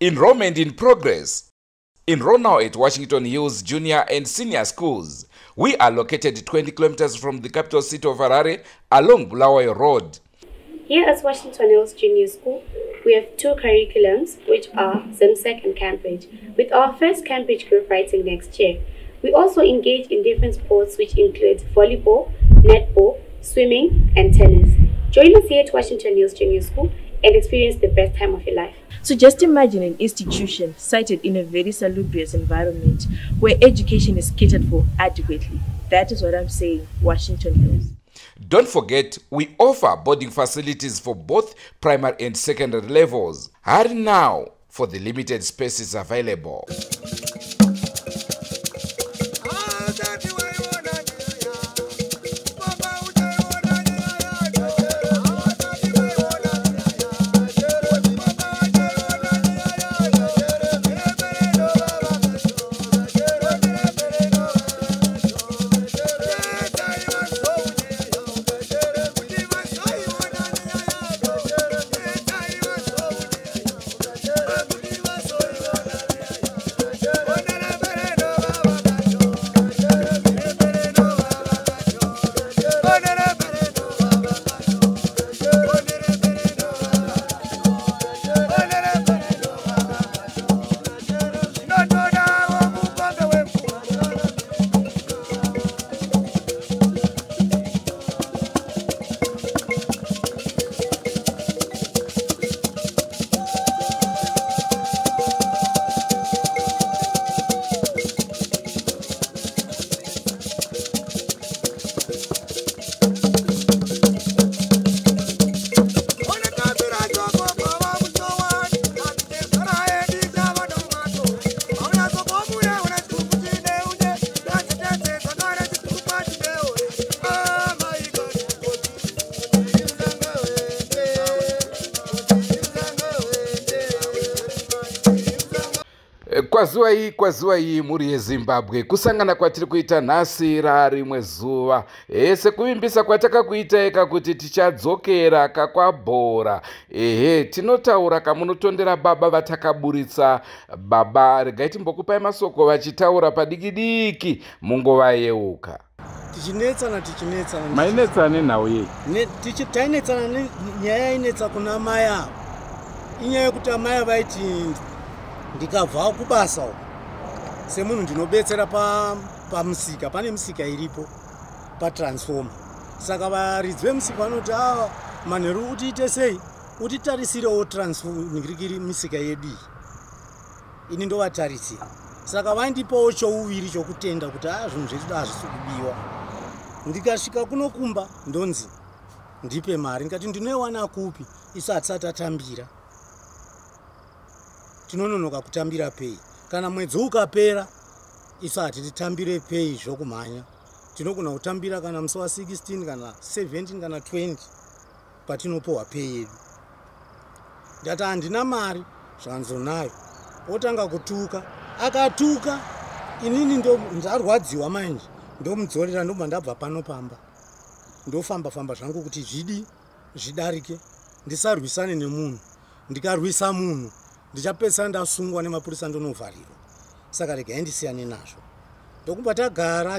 Enrollment in progress. Enroll now at Washington Hills Junior and Senior Schools. We are located 20 kilometers from the capital city of Harare along Bulawayo Road. Here at Washington Hills Junior School, we have two curriculums, which are ZimSec and Cambridge, with our first Cambridge group writing next year. We also engage in different sports, which include volleyball, netball, swimming, and tennis. Join us here at Washington Hills Junior School and experience the best time of your life. So just imagine an institution sited in a very salubrious environment where education is catered for adequately. That is what I'm saying, Washington Hills. Don't forget, we offer boarding facilities for both primary and secondary levels. Hurry now for the limited spaces available. Kwazuwa iyi muri yeZimbabwe, kusangana kwatiri kuita nhasi rarimwe zuva, sekuvimbisa kwatakakuita eka kuti tichadzokera kakwabhora. Tinotaura kamunotondera baba vatakaburitsa baba. Regai timbokupai masoko vachitaura padiki-diki mungovayeuka. Tichinetsana. Mainetsane nhau ye. Tainetsana nyaya inetsa kuna mai avo. Inyaya yekuti amai vaiti ndikabva kubasa semunhu ndinobetsera pamusika. Pane musika iripo patransforma. Saka varidzi vemusika vanoti manheru utiite sei, utitaritsirewo transformingirikiri misika yedu iyi. Ini ndovatarisira. Saka vaindipawo chouviri chokutenda kuti zvinhu zvedu hazvisi kubiwa. Ndikasvika kunokumba ndonzi ndipe mari, ndikati ndinoiwana kupi isu hatisati tatambira. Tinononoka kutambira pei. Kana mwedzi ukapera isu hatitambire pei zvokumhanya. Tinogona kutambira kana musi wa 16 kana 17 kana 20 patinopohwa pei yedu. Ndati handina mari zvanzonayo. Otanga kutuka. Akatuka. Inini ndo ndarwadziwa manje. Ndomudzorera ndobva ndabva pano pamba. Ndofamba zvangu kuti zvidarike. Ndisarwisane nemunhu. Ndikarwisa munhu ndichapesa ndasungwa nemapurisa ndonovharirwa. Saka regai ndisiyane nazvo. Ndokumba tagara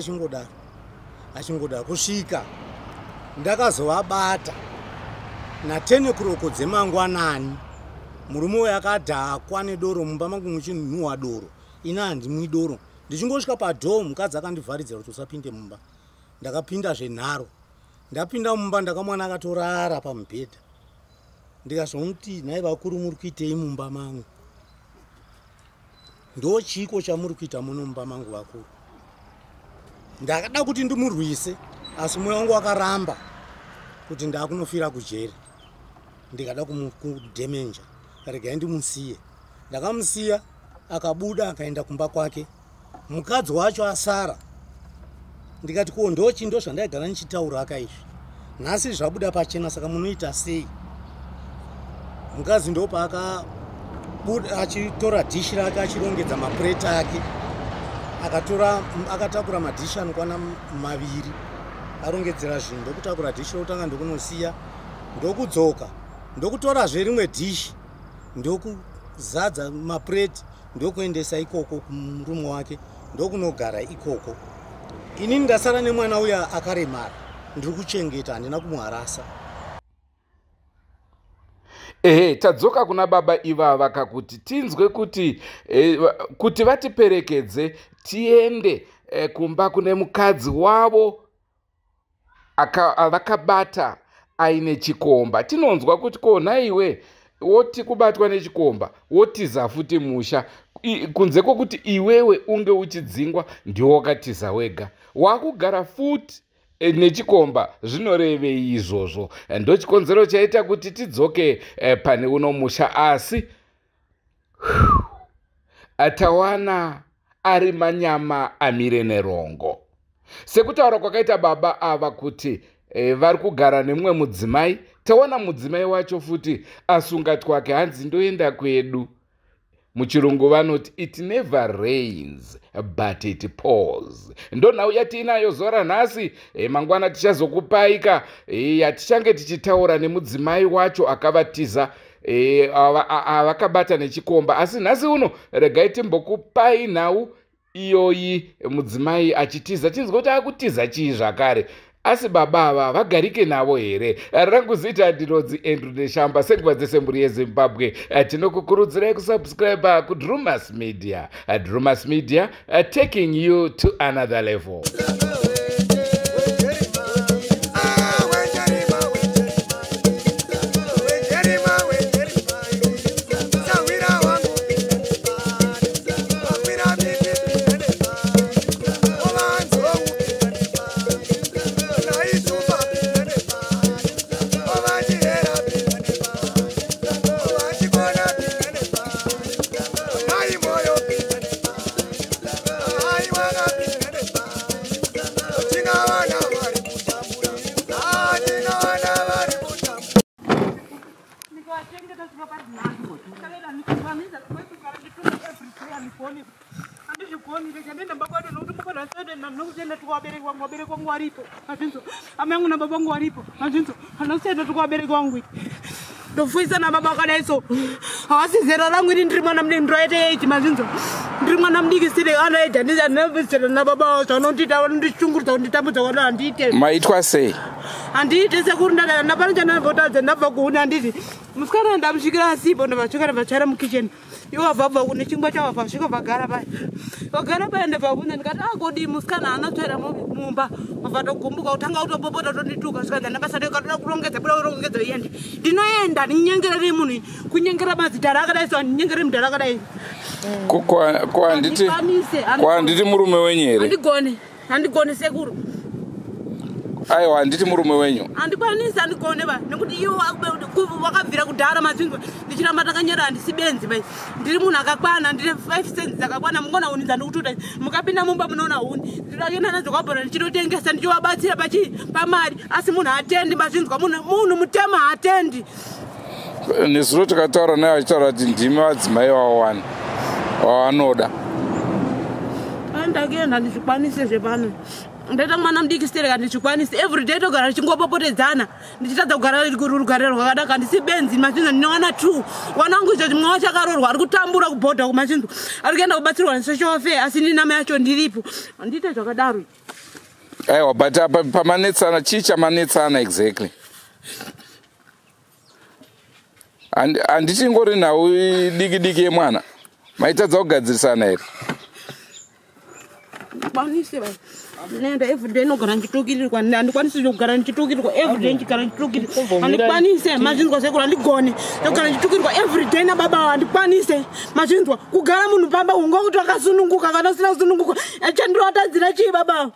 achingodaro kusvika ndakazovabata na 10 o'clock dzemangwanani. Murume uyu akadhakwa nedoro mumba mangu muchinhuhwa doro. Ina handimwi doro. Ndichingosvika padhoo mukadzi akandivharidzira kuti usapinde mumba. Ndakapinda zvenharo. Ndapinda mumba ndakamwana akatorara pamubhedha. Ndikazvomuti nhai vakuru muri kuitei mumba mangu? Ndochiko chamuri kuita muno mumba mangu vakuru? Ndakada kuti ndimurwise, asi mwoyo wangu wakaramba kuti ndakunofira kujeri. Ndikada kumudhemenja. Regai ndimusiye. Ndakamusiya akabuda akaenda kumba kwake. Mukadzi wacho asara. Ndikati ko ndochi ndo zvandaigara nichitaura akaizvi. Nhasi zvabuda pachena, saka munoita sei? Mukadzi ndopa achitora dishi rake achirongedza mapureta ake. Akatakura madhishi anokwana 2. Arongedzera zvinhu ndokutakura dishi rokutanga ndokunosiya. Ndokudzoka. Ndokutorazve rimwe dishi. zadza maplate ndokuendesa ikoko kumurume wake ndokunogara ikoko. Ini ndasara nemwana uya akaremara, ndiri kuchengeta, handina kumuharasa. Tadzoka kuna baba ivava kakuti tinzwe kuti vatiperekedze tiende kumba kune mukadzi wavo avakabata aine chikomba. Tinonzwa kuti kona iwe woti kubatwa nechikomba wotiza futi musha, kunze kwokuti iwewe unge uchidzingwa ndiwo wakatiza wega, wakugara futi nechikomba. Zvinorevei izvozvo? Ndochikonzero chaita kuti tidzoke pane uno musha, asi atawana ari manyama amire nerongo. Sekutaura kwakaita baba ava kuti vari kugara nemumwe mudzimai, tawana mudzimai wacho futi asunga twake, hanzi ndoenda kwedu. Muchirungu vanoti it never rains but it pours. Ndo nhau yatiinayo zora nhasi. Mangwana tichazokupaika yatichange tichitaura nemudzimai wacho akavatiza avakabata nechikomba. Asi nhasi uno regai timbokupai nhau iyoyi mudzimai achitiza. Tinzwa kuti akutiza chii zvakare, asi baba ava vagarike navo here? Rangu zita ndinodzi Andrew Neshamba, senguva dzese mburi yeZimbabwe. Tinokukurudzirai kusubscribe kuDrewmas Media. Drewmas Media, taking you to another level. Ndofuisa na baba kadaiso hawasizera langu ili ndiri mwana mdiki ndoete yeiti mazinzo ndiri mwana mdiki sile anaita ndiza nabisera na baba wasa nondita ndichungurta nditabuza wana andite maitwa sei andite sekuru ndaka napancha navotaze nabva kuhuna anditi musikana ndamushikira asipo ndavachokana vachara mukitchen iwo vabva kune chingwa chavo vasvika vagara paya ndabvabvunza ndikati akodi musikana anatsvaira mumba vatokumbuka kutanga kutopopota tondituka svikadza nabasa rekatoda kurongedza buda kurongedza iyende ndinoenda ndinyengera ri munhu kunyengera mazita rakadaiso handinyengeri mudhara akadai kwanditi murume wenyu here handigone sekuru aiwa handiti murume wenyu handikwanisi handigone ba nekuti iwo wakabvira kudhara mazinzwa ndichiramba takanyera handisibenzi bai ndiri munhu akakwana ndine 5 cents dzakakwana mungona huni dzandikututa mukapinda mumba munoona huni ndiraenda nadzo kwabhora ndichitotengesa ndichivabatsira pamari asi munhu hatendi mazinzwa munhu mutema hatendi. Nezuro takataura naye achitaura kuti ndimi vadzimai wawanoda andakuenda ndizvikwanise zvepano ndaita mwana mudiki stereka ndichikwanise everyday togara tichingopopotedzana ndichitadza kugara rugare rwakadaka handisi benzi mazinzo ndinowana 2 wana wangu izvo mwe wacho akarorwa ari kutambura kubhodha kumazinzo ari kuenda kubatsirwa nesocial affair asi ndinama yacho ndiripo handiite zvakadaro. Aiwa but apa pamanetsana chii chamanetsana exactly? Handiti ngori nhau diki yemwana maitadza kugadzirisana here? Kwanise bai nenda everyday nogara ndichitukirirwa handikwanisi kugara ndichitukirirwa everyday ndigara ndichitukirirwa handikwanise mazinzwa sekuru handigone ndogara ndichitukirirwa everyday nababa handikwanise mazinzwa kugara munhu pamba unga kuti wakasununguka kana usina kusununguka chandinotadzira chii baba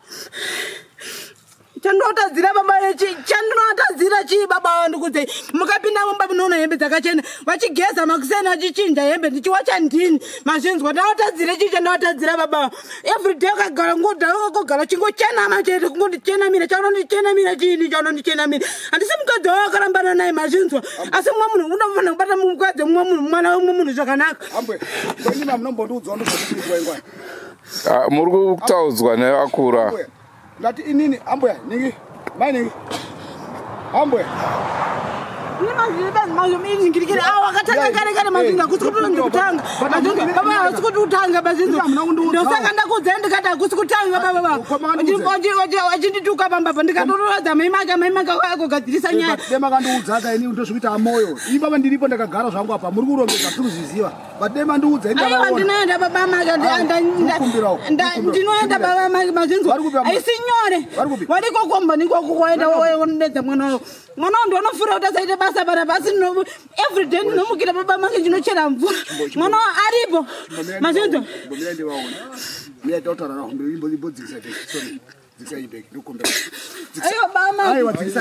chandinotadzira baba chandinotadzira chii baba ndikudze mukapinda mumba munoona hembe dzakachena vachigeza makusena achichinja hembe ndichiwacha ndini mazvinzwa ndaotadzire chii chandinotadzira baba everyday akagara ngodhakogara chingochenama chete kungondicenamira chaunondichenamira chiini chaunondichenamira handisi mukadzi wavo akarambana naye mazvinzwa asi mumwe munhu unofanira kubata mukadzi mumwe munhu mwana wemumwe munhu zvakanaka muri kutaudzwa nevakura ngati inini ambuya ningi mai ningi ambuya every day nomukira baba mange chinochera mvura mwana aripo mazinzo ye daughter na imbo dzisa ibe ndokumbera ayo mama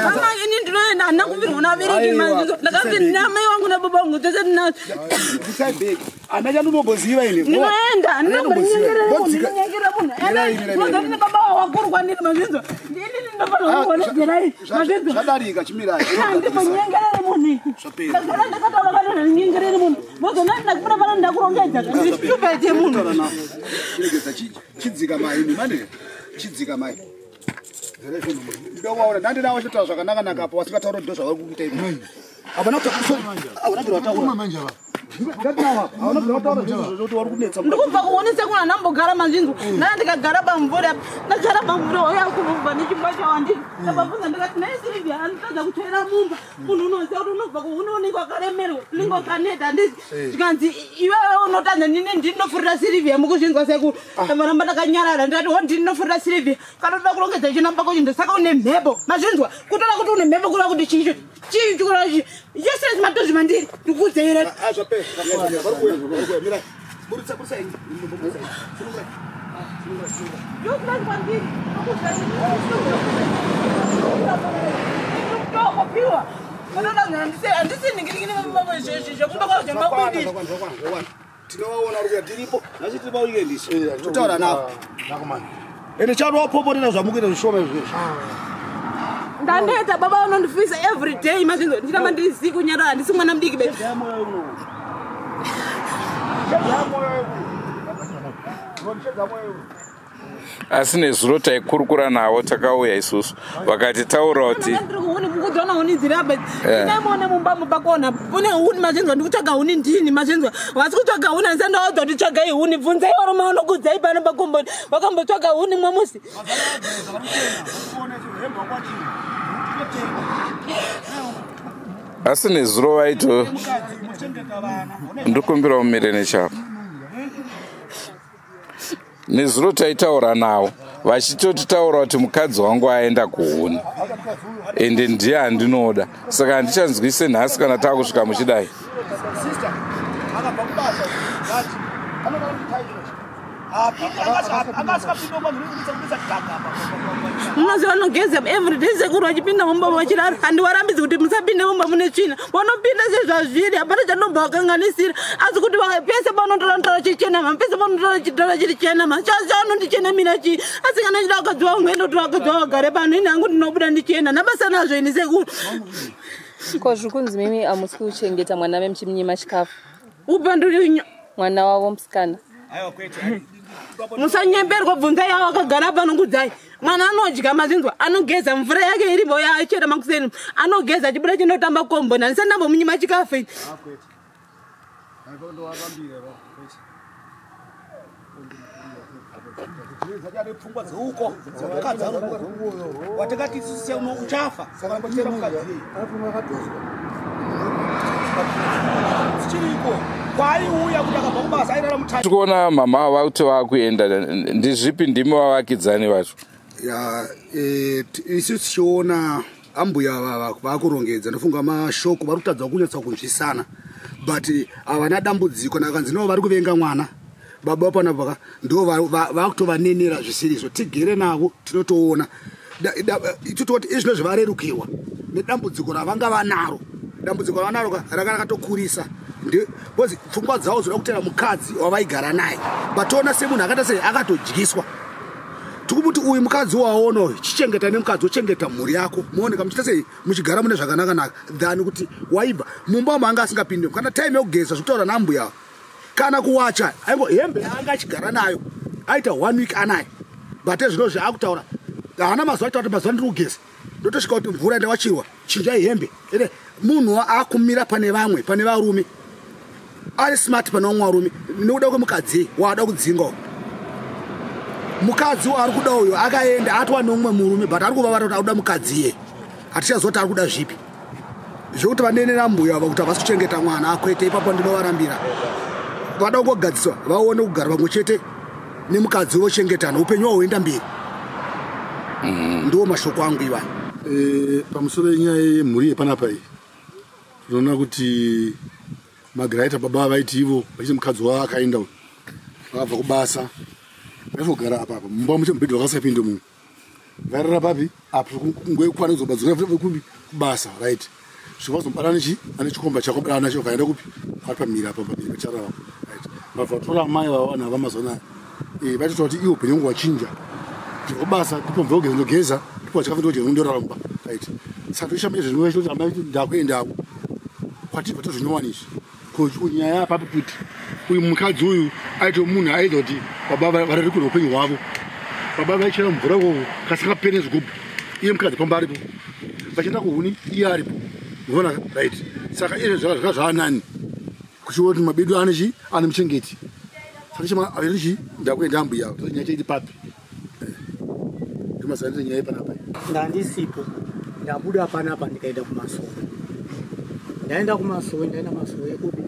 mama ini ndinoenda nakumbirwa nabereki mazinzo ndakati nyama yangu na baba wangu tese na dzisa ibe anaja ndoboziva ine ndinoenda ndinombonyengera munhu baba wakurwa ndiri mazinzo ndini ndinofana kuona jerai mazinzo shadarika chimira ndimonyengera munhu ndakati ndakataura nyengera munhu mozona ndakura bana ndakurongedza ndistupete munhu ndegeza chidzika mai mane chidzika mai ndawaona ndandinawo chitaura zvakanaka nakapo wasingataura ndo zvavari kuita ivi abana kutaura manje ndikubva kuonesa kuna nambogara manzinzo nana ndikagara pamvura ndagara pamvura oyakubva nechimba chawandiri ndababvunza ndikati naye Silvia anditadza kutoera mumba munhu unoziva kuti unobva kuunonenge wakaremerwa unenge wakaneta handisi ndikanzi iwewe unotadza nini ndinofurira Silvia mukuzvinzwa sekuru ndamaramba ndakanyarara ndikati ho ndinofurira Silvia kana toda kurongedza chinamba kochindo saka une mhepo mazvinzwa kutoda kuti une mhepo kureva kuti chicho chikura yese zimatozvi mandiri ndikuzeira tinowaona ruya tiripo nasi tiripa weekendisi totaura navo ende chanowapoporera zvamukuita zvishoma izvezvi ndaneta baba unondifisa every day mazinzo ndinama ndirizi kunyarara ndisi mwana mudiki be asi nezuro taikurukura navo takauya isusu vakati taura kuti ndikuona huni dzirabe inaimone mumba mupakona une huni mazinzo ndikutsvaga huni ndini mazinzo wasi kutsvaga huni andisa ndawadza kuti tsvagai huni bvunzai oroma unokudzai pano pakomboni wakambotsvaga huni mwamusi asi nezuro vaito ndikumbira umire nechapo nezuro taitaura navo vachitotitaura kuti mukadzi wangu aenda kuhuni ende ndiye handinoda saka handichanzwise nhasi kana taakusvika muchidai munoziva vanogeza everyday sekuru vachipinda mumba vachirara handiwarambidzi kuti musapinda mumba mune tsvina vanopinda sezvazviri hapana chanomba vakanganisira asi kuti pese panotora chichena pese panotora chiri chena chaanondichenemira chii asi kana chida wakadziwa ungoendotora wakadziwa wagare pano ini hangu ndinobuda ndichena nabasa nazvo ini sekuru ko zviri kunzi mimi hamusi kuchengeta mwana vemuchimunyima chikafu upa ndiri mwana wavo musikana musanyemberwa bvunzai yavo akagara pano kudzai mwana anodya mazinzwa anogeza mvura yake iripo yachera makuseni anogeza chibuda chinotamba komboni handisandambomunyima chikafu ini pfungwa dzeuko watakati sisi uchafa saka ngotera mukadzi chiriko kwaiuya kuti akabva kubasa airara mutani tikuona mama vakuti vakuenda ndizvipi ndimi vavakidzani vacho isusu tichiona ambuya vakurongedza ndofunga mashoko vari kutadza kunyatsa kunzwisana but havana dambudziko nakanzi no vari kuvenga mwana baba panapa ndo vakutovanenera zvisirizo tigere navo tinotoona tototi izvino zvivarerukirwa nedambudziko ravanga vanaro dambudziko ravanaro rakatokurisa because pfungwa dzavo zvoda kutera mukadzi wavaigara naye batoona semunhu akaita sei akatodyiswa tikumuti uyu mukadzi waono chichengeta nemukadzi wochengeta mhuri yako muoneka muchiita sei muchigara mune zvakanaka than kuti waibva mumba manga asingapindemo kana time yekugeza zvokutaura nambuya kana kuwacha aingo hembe yaanga achigara nayo aita 1 week anayo but ezvino zvaakutaura haana mazuva aita kuti mazuva ndiri kugeza ndotosvika kuti mvura ndawachirwa chinjai hembe ere munhu akumira pane vamwe pane varume ari smart pane vamwe varume nokuda kwemukadzi waada kudzinga mukadzi ari kuda uyo akaenda atwa nomumwe murume but ari kuvavata kuti akuda mukadzi ye hatichazoti ari kuda zvipi zvokuti vanenera mbuya ava kuti havasi kuchengeta mwana akwete ipapo ndinovarambira vada kungogadziswa vaone kugara pamwe chete nemukadzi vochengetana upenyu hwavo huenda mberi ndiwo mashoko angu iva pamusoro yenyaya yemhuri yepanapa iyi tinoona kuti magiraita baba vaiti ivo vachiti mukadzi wavo akaenda vakabva kubasa vaifogara apapa mumba muche mubhedhi vakasapinde mumwe vairara papi apo ngoikwana kuzobadzira kubasa right zvivazobara ane chikomba chakobara nacho kaenda kupi ari pamhiri apa pamhiri pacharava vabva tora amai vavana vamazona vaitota kuti iwo upenyu wangu wachinja ndikubasa ndipo mva kugeza ndogeza ndipo chakafinda kuti ndoraramba right saka toishamba izvo zvinova amai ndakuendako kwatipa tozvinowana izvi kunyaya yapapo kuti uyu mukadzi uyu aito munhu aida kuti baba varari kuda upenyu hwavo baba vaichera mvura kovo kasingapene zvigubhu iye mukadzi pamba aripo vachienda kuhuni iye aripo ndivona right saka izvo zvaka zvaanani kuchiona kuti mabedu ane ane muchengeti saka chima averichi ndakuenda ambuya nyaya chaiti papi ndimasanire nyaya yepanapa ndandisipo ndabuda panapa ndikaenda kumasowe ndaenda kumasowe ndaenda masowe ekupi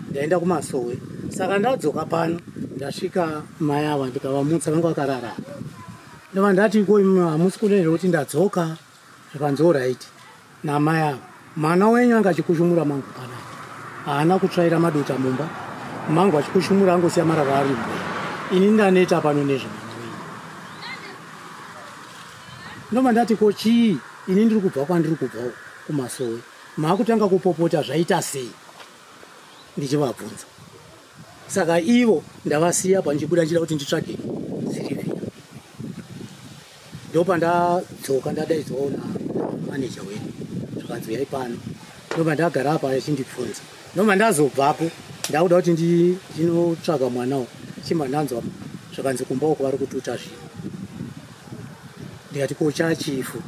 ndaenda kumasowe saka ndadzoka pano ndasvika mai ava ndikavamutsa vanga vakarara ndova ndati ko hamusi kunenhera kuti ndadzoka zvikanzo right namai ava mwana wenyu anga achikushumura mangu panapa haana kutsvaira madota mumba mangu achikushumura angosiya marara ari mumba ini ndaneta pano nezvemwana wenyu ndova ndati ko chii ini ndiri kubva kwandiri kubvawo kumasowe maakutanga kupopota zvaita sei ndichivabvunza saka ivo ndavasiya pandichibuda ndichida kuti nditsvage zirivhira ndopandadzoka ndadaidzwawo namaneja wedu zvakanzi uyai pano ndopa ndagara apa achindibvunza ndopa ndazobvapo ndakuda kuti ndinotsvaga mwanawo chimba ndanzwa zvakanzi kumba uko vari kututa zvinhu ndikati ko chachifu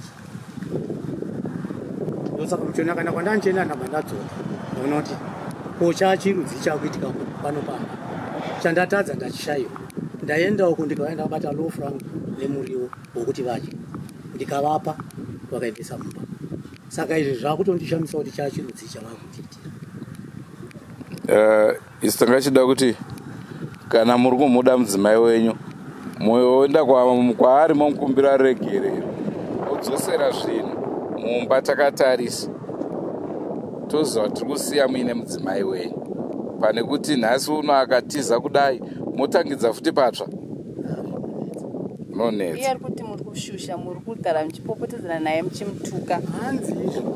ndosaka muchona kana kwandanchenda ndamba ndadzoka ndaona kuti ko chachirudzi chakuitika pano pano chandatadza ndachishayiwa ndaenda uko ndikaenda kubata low frank nemuriwo wokuti vadye ndikavapa vakaendesa mumba saka izvi zvakutondishamisa kuti chachirudzi chavakutiitira isi tangachida kuti kana muri kumuda mudzimai wenyu moenda kwaari momukumbira regerero odzosera zvinhu mumba takatarisa toziva tiri kusiya muine mudzimai wenyu pane kuti nhasi uno akatiza kudai motangidza futi patsva nonetsa iye ari kuti muri kushusha muri kugara muchipopotedzana naye muchimutuka hanzi izvo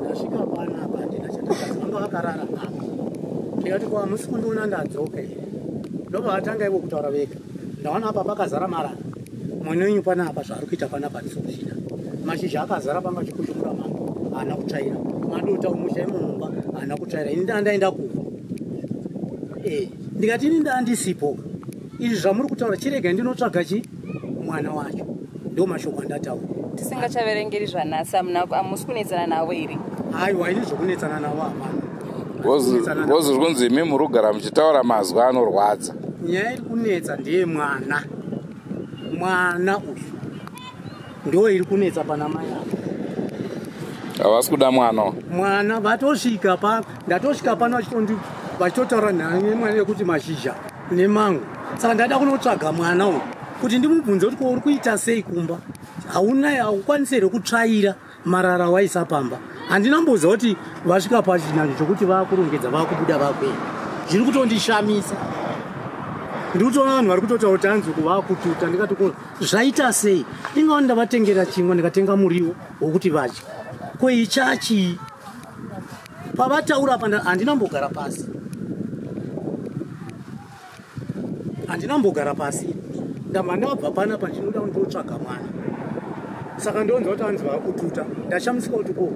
ndasvika panapa ndina chandakazanga vakarara apa ndikati kwa hamusi kundiona ndadzoka here ndobva vatanga ivo kutaura vega ndaona apa pakazara marara mwana wenyu panapa zvaari kuita panapa ndisozvida mashizha akazara panga achikushumura mangu haana kutsvaira madota umusha imumba haana kutsvaira ini ndandaenda kuva ndikati ini ndandisipo izvi zvamuri kutaura chirega ndinotsvaga mwana wacho ndo mashoko andataura tisingachaverengeri zvanhasi hamusi kunetsana navo here aiwa ini zvokunetsana navo hapana vozi kunzi imi muri kugara muchitaura mazwi anorwadza nyaya iri kunetsa ndeye mwana uyu ndo iri kunetsa pana mai avo havasi kuda mwana vatosvika ndatosvika pano vachitotaura nemwana yekuti mashizha nemangu saka ndada kunotsvaga mwana uyu kuti ndimubvunze kuti uri kuita sei kumba haukwanisi here kutsvaira marara waisa pamba handinamboziva kuti vasvika pachinanho chokuti vakurongedza vakubuda vakwei zviri kutondishamisa ndiri kutoona vanhu vari kutotaura kuti hanzi kuvakututa ndikati ko zvaita sei ndingaona ndavatengera chingwa ndikatenga muriwo wokuti vadye ko ichachi pavataura apa handinambogara pasi ndamba ndabva panapa ndinoda kundotsvaga mwana saka ndonza kuti vanzi vakututa ndashamisika kuti ko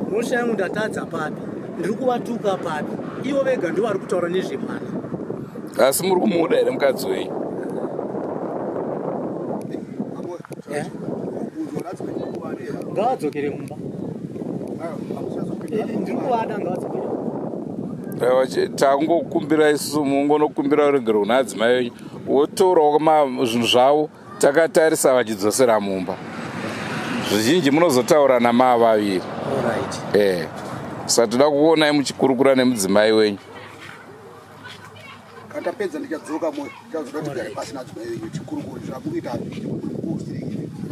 mhosva yangu ndatadza papi ndiri kuvatuka papi ivo vega ndo vari kutaura nezvemwana asi muri kumuda here mukadzi wenyu ngadzokere mumba ndiri kuvada ngadzokere tangokumbira isusu mungonokumbira urengero kuna adzimai venyu wotorawo zvinhu zvavo takatarisa vachidzosera mumba. Zvizhinji munozotaura namavaviri. Saka toda kuonai muchikurukura nemudzimai wenyu. Katapedza ndichadzoka moyo chazoda tigare pasi nadzimai venyu chikurukuru zvakuita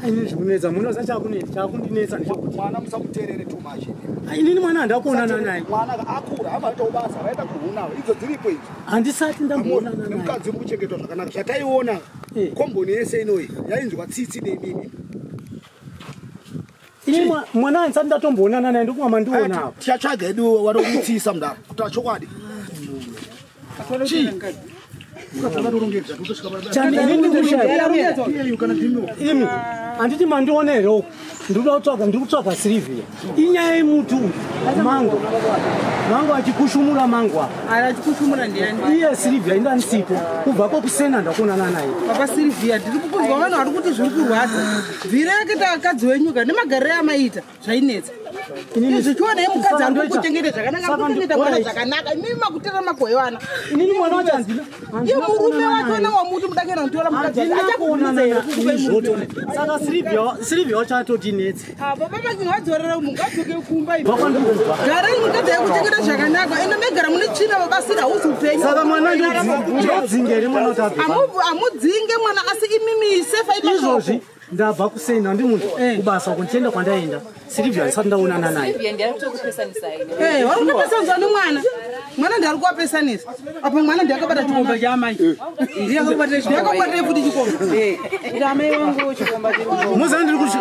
aine zvikunetsa munoza chakundinetsa ndechekuti mwana musamuteerere too much. inini mwana handakuonana naye. Mwana akura amaitawo basa vaenda kuhunawo idzo dziripo idzi. Handisati ndamboonana naye. Mukadzi uri kuchengetwa zvakanaka. Zvataiona komboni yese inoyi yainzwa tsitsi nemimi. Inini mwana handisati ndatomboonana naye ndokumwa mandionawo. Tichatsvaga edu wanokutsisa mudaro kuti chokwadi. Handiti mandionerewo ndiri kutsvaga Silivia inyaya yemutu mango achikushumura mango iye Silivia indanisipo kubva kokusena ndakuonana naye. Papa Silivia ndiri kukunzwa vanhu vari kuti zviri kurwadza bvireketa akadzi wenyuka nemagariro amaita zvainetsa zvichiona yemukadzi ari kuchengeta zvakanaka kuchengeta mwana zvakanaka imimi makutera magoyana inini mwana wacho iye murume wachona wamuti mudakena kutora mukadzi saka Silivia wachatotinetsa papa makinwadzorera mungadzoke kumba garei mukadzi yakuchengeta zvakanaka ende megara mune tsvina mabasira hauzi upenyu saka mwana ndodzingere mwana kuti amudzinge mwana asi imimi sefa izvozvi ndabva kusena ndi munhu kubasa kundienda kwandaenda Silivia ndisati ndaonana naye. Vari kupesanisa nemwana ndari kuvapesanisa apa mwana ndakabata chikomba chamai ndakabatira futi chikomba amai vangu chikomba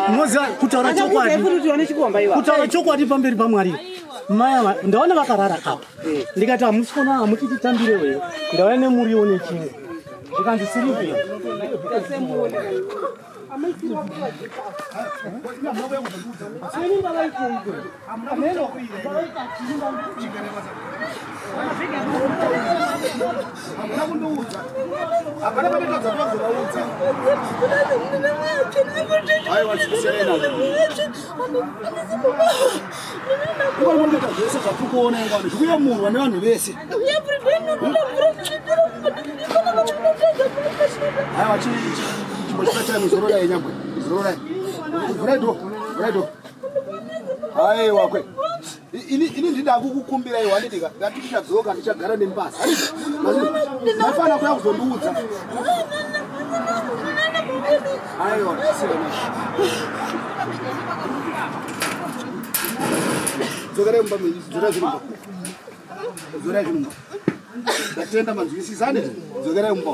moziva kutaura chokwadi pamberi paMwari. Maya ndaona vakarara apa ndikati hamusikuona hamutititambire ndauya nemuriwo nechimwe ndikanzi Silivia aiwa kwe ini ndida kukukumbira iwa ndidika ngati tichadzoka ndichagara nembasa mafana kuya kuzondiudza aiwa dzokere mumba dzora zvirumba ndatenda manzwisisane dzokere mumba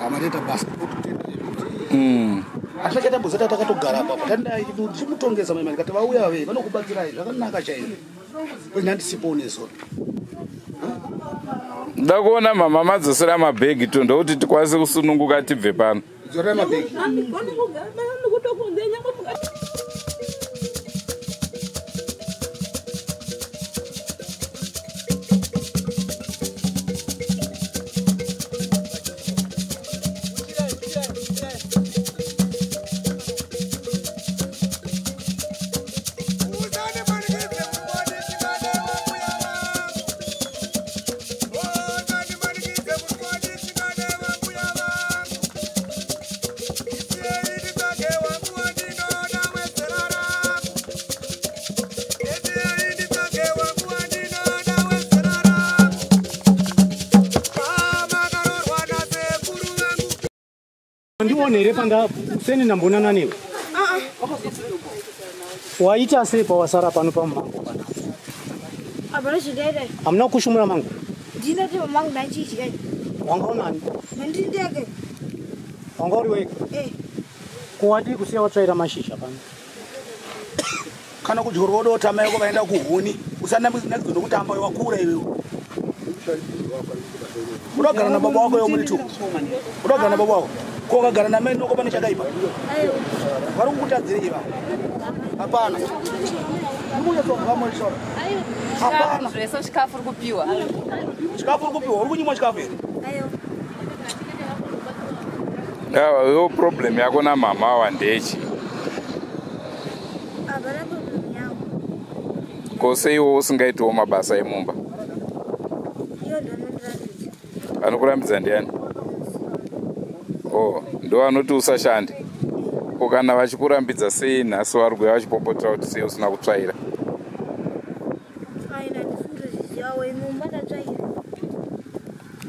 amateta basa atachata mbozata takatogara papa tandachimutongesa maimani kati vauya ve vanokubatsirai zvakanaka chaizvo ndandisiponeso ndakuona mama madzosera mabhegi to ndokuti tikwanise kusununguka tibve pano. dzora mabhegi ndionere panda kuseni ndambonana newe waita sei pawasara pano pamango pana abana chidede amuna kushumura mango ndina te mango nanchi chidede wangaonani ndindeke wangauri weke kuwadi kusiya watsvaira mashizha pano kana kudyorwodo tamai ko vaenda kuhuni usana nedzidzo kutamba wakura iwe unogara na baba wako yomuri tu unogara na baba wako ko kagara na meno ko pane chakaipa vari kukutadzira iva hapana muya to vamo shora hapana zvese chikafu uri kupiwa uri kunyimwa chikafu here Yo problem yako na mama wandechi. Abana problem yangu. Kose iwo usingaitawo mabasa emumba. Iyo ndo anokurambidza. Anokurambidza ndiani? Oh, ndo anoti usashande. Kana vachikurambidza sei nhasi varikuuya vachipopotera kuti sei usina kutsvaira? Aina ndifunge zviziyawo imumba ndatsvaira.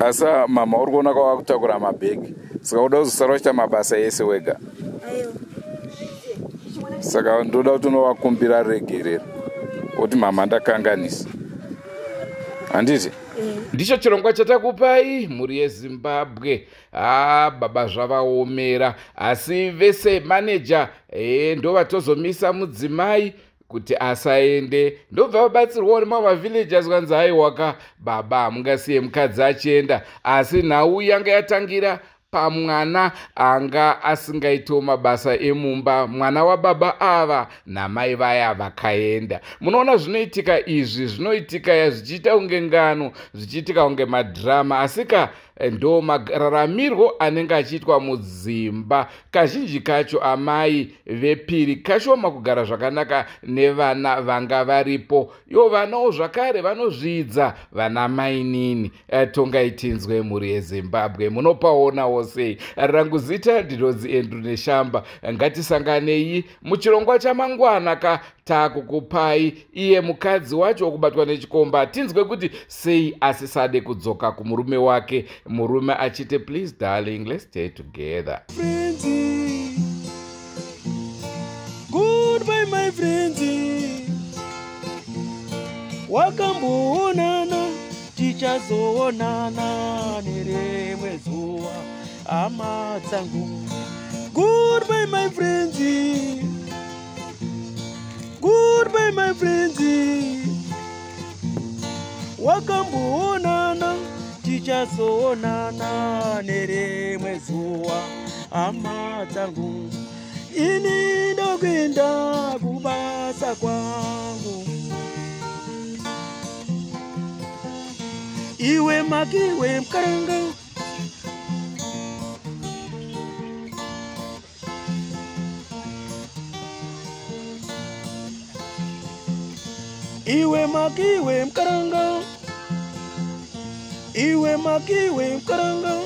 Asi mama uri kuona kwavakutakura mabhegi, saka uda kuzosara uchiita mabasa ese wega. Ayo. Saka ndoda kuti unovakumbira regerero kuti mama ndakanganisa, handiti? Ndicho chirongwa chatakupai mhuri yeZimbabwe. Baba zvavaomera, asi vese maneja ndo vatozomisa mudzimai kuti asaende. Ndobva vabatsirwawo nemavavillagers kanzi haiwaka baba hamungasiye mukadzi achienda, asi nhau yanga yatangira pamwana anga asingaitawo mabasa emumba, mwana wababa ava namai vaya vakaenda. Munoona zvinoitika izvi, zvinoitika zvichiita kunge ngano, zvichiitika kunge madhirama, asika ndo mararamirwo anenge achiitwa mudzimba. Kazhinji kacho amai vepiri kashoma kugara zvakanaka nevana vanga varipo. Ivo vanawo zvakare vanozvidza vana mainini. Tongaitinzwe mhuri yeZimbabwe, munopaonawo sei? Rangu zita ndinonzi Andrew Neshamba. Ngatisanganei muchirongwa chamangwana takukupai iye mukadzi wacho wokubatwa nechikomba. Tinzwe kuti sei asisade kudzoka kumurume wake, murume achite please darling let's stay together. Goodbye my friends, wakamboonana tichazoonana nerimwe zuva hama dzangu. Goodbye my friends, goodbye my friends, wakamboonana tichazoonana nerimwe zuva hama dzangu. Ini ndokwenda kubasa kwangu, iwe makiwe mkaranga. Iwe makiwe mkaranga, iwe makiwe mkaranga.